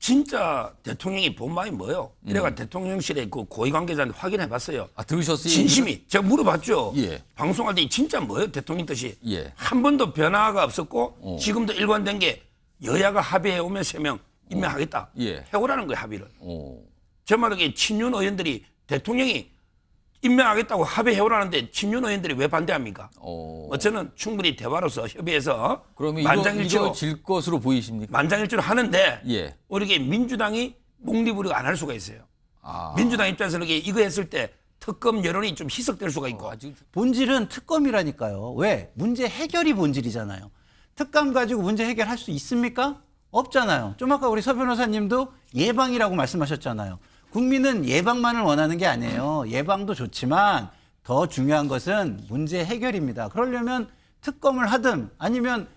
진짜 대통령이 본 마음이 뭐예요? 이래가 대통령실에 그 고위 관계자한테 확인해 봤어요. 아, 들으셨어요? 진심이. 제가 물어봤죠. 예. 방송할 때 진짜 뭐예요? 대통령 뜻이. 예. 한 번도 변화가 없었고 지금도 일관된 게 여야가 합의해 오면 3명 임명하겠다. 예. 해오라는 거예요, 합의를. 어. 제 말은 친윤 의원들이 대통령이 임명하겠다고 합의해오라는데 친윤 의원들이 왜 반대합니까? 저는 충분히 대화로서 협의해서 그러면 만장일치로 이거 질 것으로 보이십니까? 만장일치로 하는데 예. 우리게 민주당이 목리부리가 안 할 수가 있어요. 아. 민주당 입장에서는 이거 했을 때 특검 여론이 좀 희석될 수가 있고. 본질은 특검이라니까요. 왜? 문제 해결이 본질이잖아요. 특감 가지고 문제 해결할 수 있습니까? 없잖아요. 좀 아까 우리 서 변호사님도 예방이라고 말씀하셨잖아요. 국민은 예방만을 원하는 게 아니에요. 예방도 좋지만 더 중요한 것은 문제 해결입니다. 그러려면 특검을 하든 아니면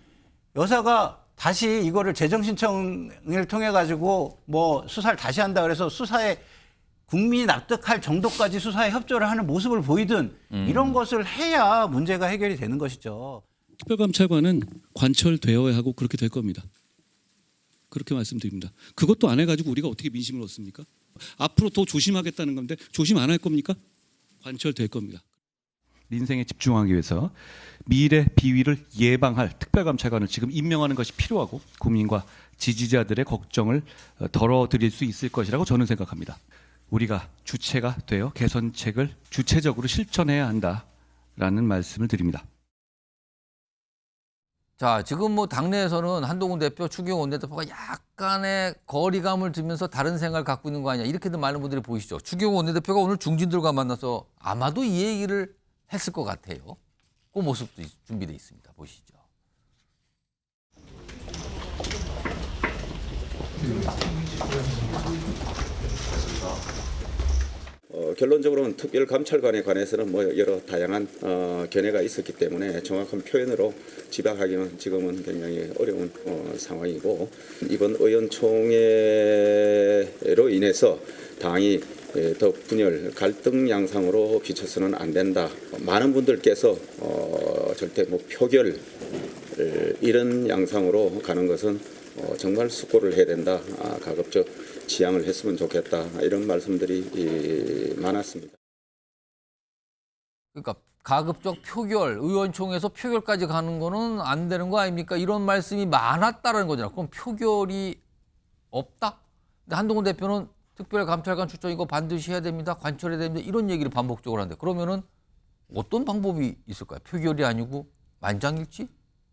여사가 다시 이거를 재정신청을 통해 가지고 뭐 수사를 다시 한다 그래서 수사에 국민이 납득할 정도까지 수사에 협조를 하는 모습을 보이든 이런 것을 해야 문제가 해결이 되는 것이죠. 특별감찰관은 관철되어야 하고 그렇게 될 겁니다. 그렇게 말씀드립니다. 그것도 안 해가지고 우리가 어떻게 민심을 얻습니까? 앞으로 더 조심하겠다는 건데 조심 안 할 겁니까? 관철될 겁니다. 민생에 집중하기 위해서 미래 비위를 예방할 특별감찰관을 지금 임명하는 것이 필요하고 국민과 지지자들의 걱정을 덜어드릴 수 있을 것이라고 저는 생각합니다. 우리가 주체가 되어 개선책을 주체적으로 실천해야 한다라는 말씀을 드립니다. 자, 지금 뭐 당내에서는 한동훈 대표, 추기호 원내대표가 약간의 거리감을 두면서 다른 생각을 갖고 있는 거 아니냐 이렇게도 많은 분들이 보이시죠. 추기호 원내대표가 오늘 중진들과 만나서 아마도 이 얘기를 했을 것 같아요. 그 모습도 준비되어 있습니다. 보시죠. 결론적으로는 특별감찰관에 관해서는 뭐 여러 다양한 견해가 있었기 때문에 정확한 표현으로 지적하기는 지금은 굉장히 어려운 상황이고 이번 의원총회로 인해서 당이 더 분열, 갈등 양상으로 비춰서는 안 된다. 많은 분들께서 절대 뭐 표결 이런 양상으로 가는 것은 정말 숙고를 해야 된다. 가급적 지양을 했으면 좋겠다. 이런 말씀들이 많았습니다. 그러니까 가급적 표결, 의원총회에서 표결까지 가는 거는 안 되는 거 아닙니까? 이런 말씀이 많았다는 거잖아요. 그럼 표결이 없다? 근데 한동훈 대표는 특별감찰관 추천 이거 반드시 해야 됩니다. 관철해야 됩니다. 이런 얘기를 반복적으로 하는데 그러면은 어떤 방법이 있을까요? 표결이 아니고 만장일치?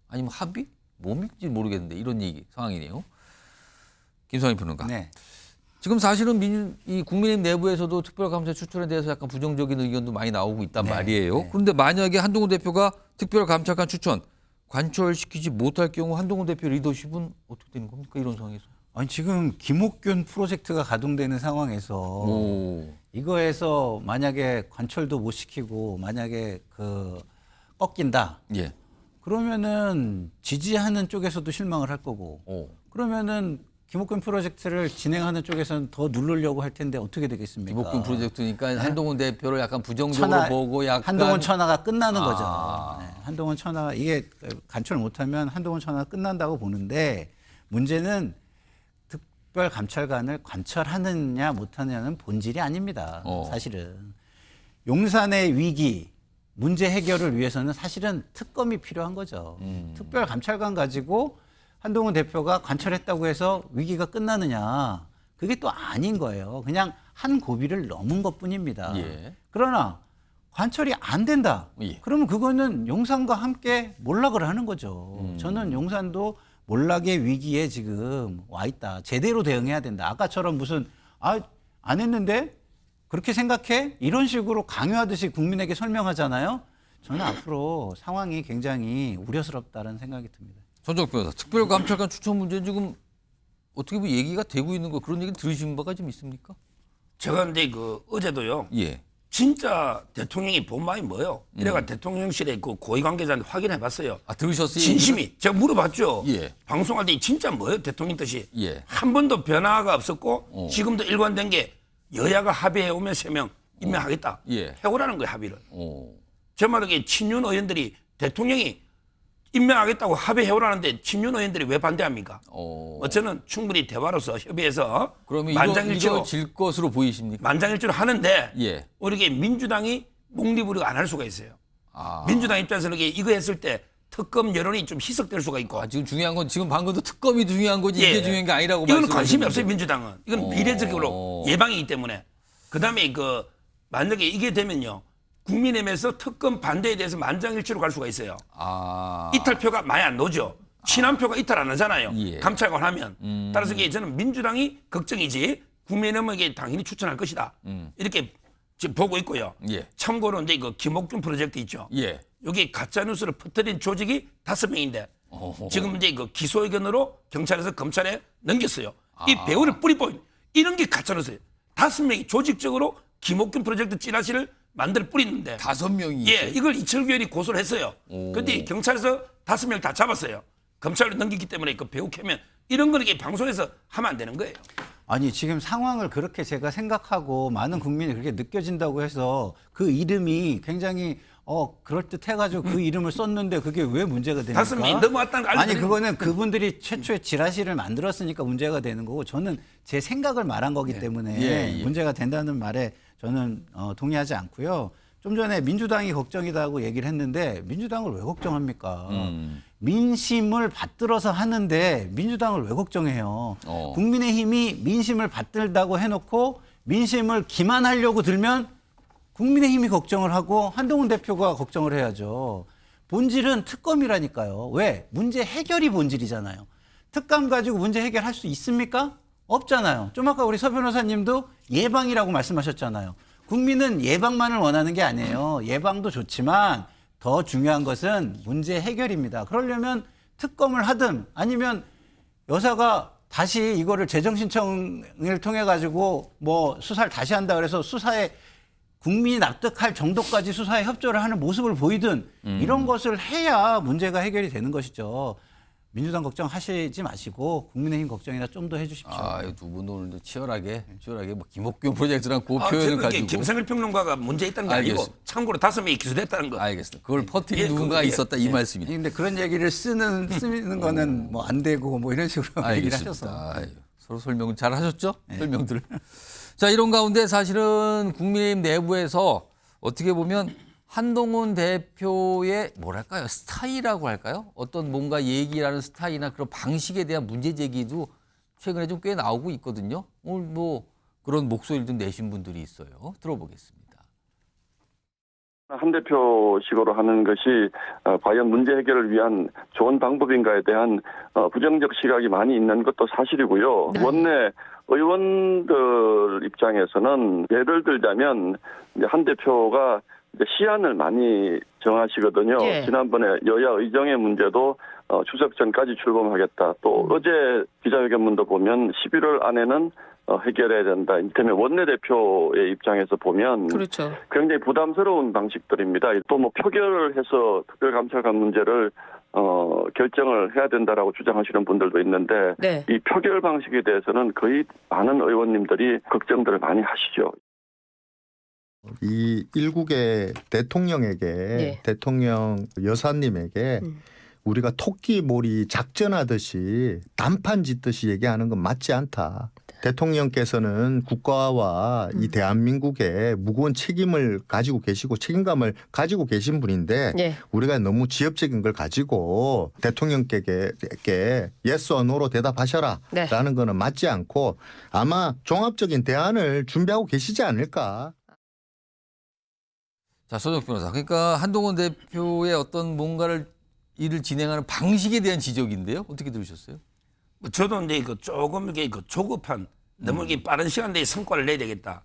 아니면 합의? 뭡니까 모르겠는데 이런 얘기 상황이네요. 김성희 평론가. 네. 지금 사실은 이 국민의힘 내부에서도 특별감찰 추천에 대해서 약간 부정적인 의견도 많이 나오고 있단 말이에요. 네. 그런데 만약에 한동훈 대표가 특별감찰관 추천 관철시키지 못할 경우 한동훈 대표 리더십은 어떻게 되는 겁니까? 이런 상황에서. 아니 지금 김옥균 프로젝트가 가동되는 상황에서 이거에서 만약에 관철도 못 시키고 만약에 꺾인다. 예. 그러면은 지지하는 쪽에서도 실망을 할 거고. 그러면은 김옥균 프로젝트를 진행하는 쪽에서는 더 누르려고 할 텐데 어떻게 되겠습니까? 김옥균 프로젝트니까 한동훈 대표를 약간 부정적으로 보고 약간 한동훈 천하가 끝나는 거죠. 아. 네, 한동훈 천하 이게 관철 못하면 한동훈 천하가 끝난다고 보는데 문제는 특별감찰관을 관철하느냐 못하느냐는 본질이 아닙니다. 사실은 용산의 위기 문제 해결을 위해서는 사실은 특검이 필요한 거죠. 특별감찰관 가지고 한동훈 대표가 관철했다고 해서 위기가 끝나느냐. 그게 또 아닌 거예요. 그냥 한 고비를 넘은 것뿐입니다. 예. 그러나 관철이 안 된다. 예. 그러면 그거는 용산과 함께 몰락을 하는 거죠. 저는 용산도 몰락의 위기에 지금 와 있다. 제대로 대응해야 된다. 아까처럼 무슨 안 했는데 그렇게 생각해? 이런 식으로 강요하듯이 국민에게 설명하잖아요. 저는 앞으로 상황이 굉장히 우려스럽다는 생각이 듭니다. 전적 변호사, 특별감찰관 추천 문제 지금 어떻게 보면 얘기가 되고 있는 거 그런 얘기 들으신 바가 좀 있습니까? 제가 근데 어제도요. 예. 진짜 대통령이 본 마음이 뭐예요? 이래가 대통령실에 그 고위 관계자한테 확인해 봤어요. 아, 들으셨어요? 진심이. 제가 물어봤죠. 예. 방송할 때 진짜 뭐예요? 대통령 뜻이. 예. 한 번도 변화가 없었고 지금도 일관된 게 여야가 합의해 오면 3명 임명하겠다. 예. 해오라는 거예요, 합의를. 제 말은 친윤 의원들이 대통령이 임명하겠다고 합의해오라는데 친윤 의원들이 왜 반대합니까? 어. 저는 충분히 대화로서 협의해서 그러면 만장일치로 이루어질 것으로 보이십니까? 만장일치로 하는데 예. 우리게 민주당이 독립으로 안 할 수가 있어요. 아. 민주당 입장에서는 이거 했을 때 특검 여론이 좀 희석될 수가 있고 지금 중요한 건 지금 방금도 특검이 중요한 거지 예. 이게 중요한 게 아니라고 이건 관심이 말씀하셨는데. 없어요. 민주당은 이건 미래적으로 예방이기 때문에 그다음에 만약에 이게 되면요 국민의힘에서 특검 반대에 대해서 만장일치로 갈 수가 있어요. 아. 이탈표가 많이 안 나오죠. 친한표가 이탈 안 하잖아요. 예. 감찰관 하면. 따라서 이게 저는 민주당이 걱정이지 국민의힘에게 당연히 추천할 것이다. 이렇게 지금 보고 있고요. 예. 참고로 이제 김옥준 프로젝트 있죠. 예. 여기 가짜 뉴스를 퍼뜨린 조직이 5명인데 어허허. 지금 이제 기소 의견으로 경찰에서 검찰에 넘겼어요. 이 배우를 뿌리 뽑은 이런 게 가짜 뉴스예요. 5명이 조직적으로 김옥준 프로젝트 찌라시를 만들어 뿌리는데 5명이 예, 이걸 이철규 의원이 고소를 했어요. 그런데 경찰에서 5명 다 잡았어요. 검찰로 넘기기 때문에 그 배우 캐면 이런 거는 이게 방송에서 하면 안 되는 거예요. 아니 지금 상황을 그렇게 제가 생각하고 많은 국민이 그렇게 느껴진다고 해서 그 이름이 굉장히 그럴듯해가지고 그 이름을 썼는데 그게 왜 문제가 됩니까? 5명이 넘어왔다는 걸 아니 알려드리는 그거는 그분들이 최초에 지라시를 만들었으니까 문제가 되는 거고 저는 제 생각을 말한 거기 때문에 예, 예. 문제가 된다는 말에 저는 동의하지 않고요. 좀 전에 민주당이 걱정이다고 얘기를 했는데 민주당을 왜 걱정합니까? 민심을 받들어서 하는데 민주당을 왜 걱정해요? 국민의힘이 민심을 받들다고 해놓고 민심을 기만하려고 들면 국민의힘이 걱정을 하고 한동훈 대표가 걱정을 해야죠. 본질은 특검이라니까요. 왜? 문제 해결이 본질이잖아요. 특감 가지고 문제 해결할 수 있습니까? 없잖아요. 좀 아까 우리 서 변호사님도 예방이라고 말씀하셨잖아요. 국민은 예방만을 원하는 게 아니에요. 예방도 좋지만 더 중요한 것은 문제 해결입니다. 그러려면 특검을 하든 아니면 여사가 다시 이거를 재정신청을 통해 가지고 뭐 수사를 다시 한다 그래서 수사에 국민이 납득할 정도까지 수사에 협조를 하는 모습을 보이든 이런 것을 해야 문제가 해결이 되는 것이죠. 민주당 걱정하시지 마시고 국민의힘 걱정이나 좀 더 해주십시오. 두 분도 오늘도 치열하게 뭐 김옥균 프로젝트란 그 표현을 가지고. 김성일 평론가가 문제 있다는 게 아니고 알겠습니다. 참고로 5명이 기소됐다는 거. 알겠습니다. 그걸 퍼뜨린 예, 누군가가 예, 있었다 이 말씀이네요. 근데 그런 얘기를 쓰는 거는 뭐 안 되고 뭐 이런 식으로 얘기를 하셔서. 알겠습니다. 서로 설명을 잘 하셨죠? 설명들을. 자, 이런 가운데 사실은 국민의힘 내부에서 어떻게 보면 한동훈 대표의 뭐랄까요? 스타일이라고 할까요? 어떤 뭔가 얘기라는 스타일이나 그런 방식에 대한 문제 제기도 최근에 좀 꽤 나오고 있거든요. 오늘 뭐 그런 목소리를 좀 내신 분들이 있어요. 들어보겠습니다. 한 대표식으로 하는 것이 과연 문제 해결을 위한 좋은 방법인가에 대한 부정적 시각이 많이 있는 것도 사실이고요. 원내 의원들 입장에서는 예를 들자면 이제 한 대표가 이제 시한을 많이 정하시거든요. 예. 지난번에 여야 의정의 문제도 추석 전까지 출범하겠다. 또 어제 기자회견문도 보면 11월 안에는 해결해야 된다. 이때문에 원내대표의 입장에서 보면 그렇죠. 굉장히 부담스러운 방식들입니다. 또 뭐 표결을 해서 특별감찰관 문제를 결정을 해야 된다라고 주장하시는 분들도 있는데 네. 이 표결 방식에 대해서는 거의 많은 의원님들이 걱정들을 많이 하시죠. 이 일국의 대통령에게 네. 대통령 여사님에게 우리가 토끼몰이 작전하듯이 단판 짓듯이 얘기하는 건 맞지 않다. 대통령께서는 국가와 이 대한민국에 무거운 책임을 가지고 계시고 책임감을 가지고 계신 분인데 네. 우리가 너무 지엽적인 걸 가지고 대통령께 yes or no로 대답하셔라 네. 라는 거는 맞지 않고 아마 종합적인 대안을 준비하고 계시지 않을까. 자, 손혁 변호사. 그러니까 한동훈 대표의 어떤 뭔가를 일을 진행하는 방식에 대한 지적인데요. 어떻게 들으셨어요? 저도 이제 조금 이렇게 조급한 너무 이렇게 빠른 시간 내에 성과를 내야 되겠다.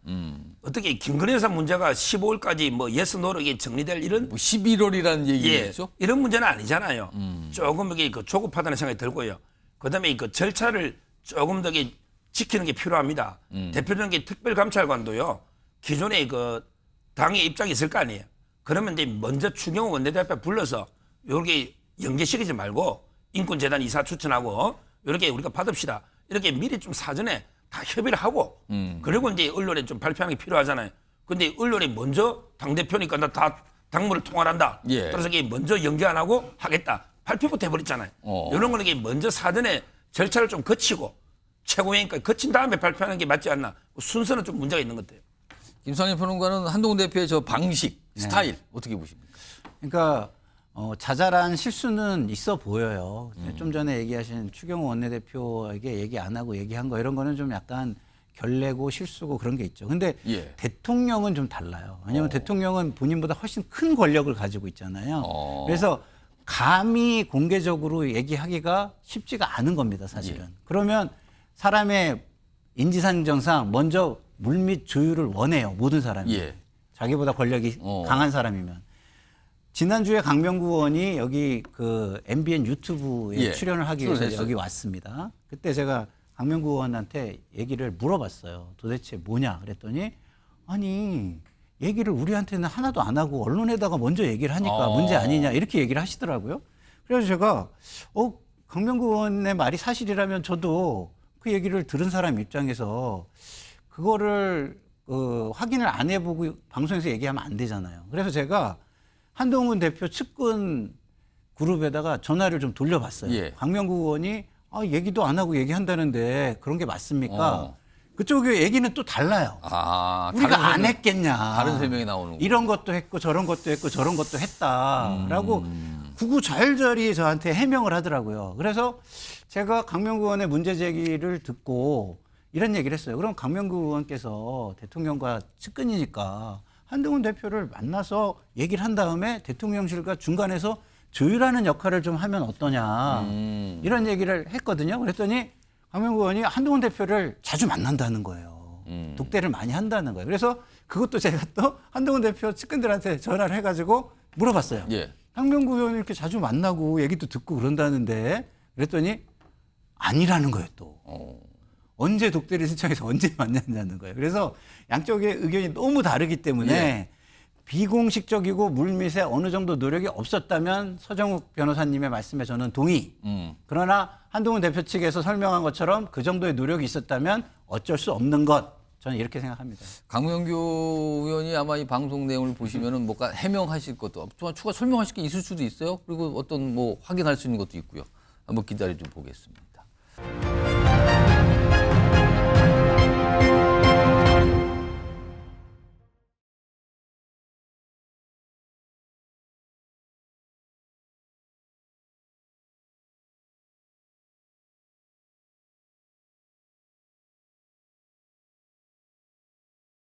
어떻게 김건희 여사 문제가 15일까지 뭐 예스 노로 이게 정리될 이런 뭐 11월이라는 얘기겠죠? 이런 문제는 아니잖아요. 조금 이게 조급하다는 생각이 들고요. 그다음에 절차를 조금 더 이게 지키는 게 필요합니다. 대표적인 특별감찰관도요. 기존에 당의 입장이 있을 거 아니에요. 그러면 이제 먼저 추경호 원내대표 불러서 이렇게 연계시키지 말고 인권재단 이사 추천하고 이렇게 우리가 받읍시다. 이렇게 미리 좀 사전에 다 협의를 하고 그리고 이제 언론에 좀 발표하는 게 필요하잖아요. 근데 언론이 먼저 당대표니까 나 다 당무를 통할한다. 예. 그래서 이게 먼저 연계 안 하고 하겠다. 발표부터 해버렸잖아요. 어. 이런 거는 이게 먼저 사전에 절차를 좀 거치고 최고위원까지 거친 다음에 발표하는 게 맞지 않나. 순서는 좀 문제가 있는 것 같아요. 김상일 평론가는 한동훈 대표의 저 방식, 스타일 어떻게 보십니까? 그러니까 자잘한 실수는 있어 보여요. 좀 전에 얘기하신 추경호 원내대표에게 얘기 안 하고 얘기한 거 이런 거는 좀 약간 결례고 실수고 그런 게 있죠. 근데 예. 대통령은 좀 달라요. 왜냐하면 대통령은 본인보다 훨씬 큰 권력을 가지고 있잖아요. 그래서 감히 공개적으로 얘기하기가 쉽지가 않은 겁니다, 사실은. 그러면 사람의 인지상정상 먼저 물밑 조율을 원해요, 모든 사람이. 예. 자기보다 권력이 강한 사람이면. 지난주에 강명구 의원이 여기 그 MBN 유튜브에 예. 출연을 하기 위해서 출연했어요. 여기 왔습니다. 그때 제가 강명구 의원한테 얘기를 물어봤어요. 도대체 뭐냐 그랬더니 아니 얘기를 우리한테는 하나도 안 하고 언론에다가 먼저 얘기를 하니까 문제 아니냐 이렇게 얘기를 하시더라고요. 그래서 제가 강명구 의원의 말이 사실이라면 저도 그 얘기를 들은 사람 입장에서 그거를 확인을 안 해보고 방송에서 얘기하면 안 되잖아요. 그래서 제가 한동훈 대표 측근 그룹에다가 전화를 좀 돌려봤어요. 예. 강명구 의원이 얘기도 안 하고 얘기한다는데 그런 게 맞습니까? 그쪽의 얘기는 또 달라요. 우리가 다른 안 설명, 했겠냐. 다른 설명이 나오는 거. 이런 것도 했고 저런 것도 했고 저런 것도 했다라고 구구절절히 저한테 해명을 하더라고요. 그래서 제가 강명구 의원의 문제 제기를 듣고 이런 얘기를 했어요. 그럼 강명구 의원께서 대통령과 측근이니까 한동훈 대표를 만나서 얘기를 한 다음에 대통령실과 중간에서 조율하는 역할을 좀 하면 어떠냐 이런 얘기를 했거든요. 그랬더니 강명구 의원이 한동훈 대표를 자주 만난다는 거예요. 독대를 많이 한다는 거예요. 그래서 그것도 제가 또 한동훈 대표 측근들한테 전화를 해가지고 물어봤어요. 예. 강명구 의원 이렇게 자주 만나고 얘기도 듣고 그런다는데 그랬더니 아니라는 거예요 또. 언제 독대를 신청해서 언제 만났냐는 거예요. 그래서 양쪽의 의견이 너무 다르기 때문에 비공식적이고 물밑에 어느 정도 노력이 없었다면 서정욱 변호사님의 말씀에 저는 동의. 그러나 한동훈 대표 측에서 설명한 것처럼 그 정도의 노력이 있었다면 어쩔 수 없는 것. 저는 이렇게 생각합니다. 강명규 의원이 아마 이 방송 내용을 보시면은 뭔가 해명하실 것도 추가 설명하실 게 있을 수도 있어요. 그리고 어떤 뭐 확인할 수 있는 것도 있고요. 한번 기다려 좀 보겠습니다.